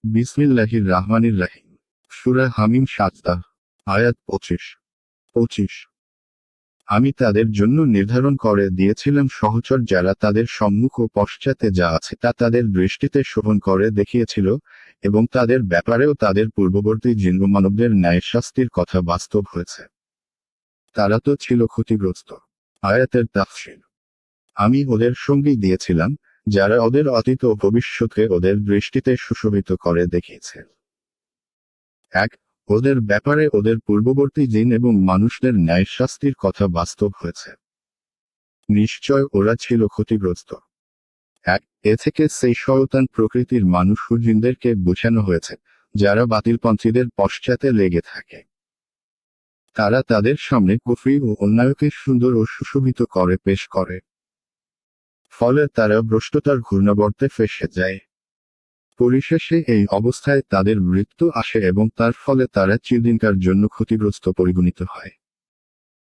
বিসমিল্লাহির রাহমানির রাহিম। সূরা হামিম সাজদা। আয়াত 25। আমি তাদের জন্য নির্ধারণ করে দিয়েছিলাম সহচর যারা তাদের সম্মুখ ও পশ্চাতে যা আছে তা তাদের দৃষ্টিতে শোভন করে দেখিয়েছিল, এবং তাদের ব্যাপারেও তাদের পূর্ববর্তী জিন ও মানবদের ন্যায় শাস্তির কথা বাস্তব হয়েছে। তারা তো ছিল ক্ষতিগ্রস্ত। আয়াতের তাফসীর। আমি ওদের সঙ্গী দিয়েছিলাম, যারা ওদের অতীত ও ভবিষ্যৎকে ওদের দৃষ্টিতে সুশোভিত করে দেখিয়েছে। 1. ওদের ব্যাপারে ওদের পূর্ববর্তী জিন এবং মানুষদের ন্যায় শাস্তির কথা বাস্তব হয়েছে। নিশ্চয় ওরা ছিল ক্ষতিগ্রস্ত। 1. এ থেকে সেই শয়তান প্রকৃতির মানুষ ও জিনদেরকে বোঝানো হয়েছে, যারা বাতিলপন্থীদের পশ্চাতে লেগে থাকে। তারা তাদের সামনে কুফরি ও অন্যায়কে সুন্দর ও সুশোভিত করে পেশ করে। ফলে তারা ভ্রষ্টতার ঘূর্ণাবর্তে ফেঁসে যায়। পরিশেষে এই অবস্থায় তাদের মৃত্যু আসে এবং তার ফলে তারা চিরদিনকার জন্য ক্ষতিগ্রস্ত পরিগণিত হয়।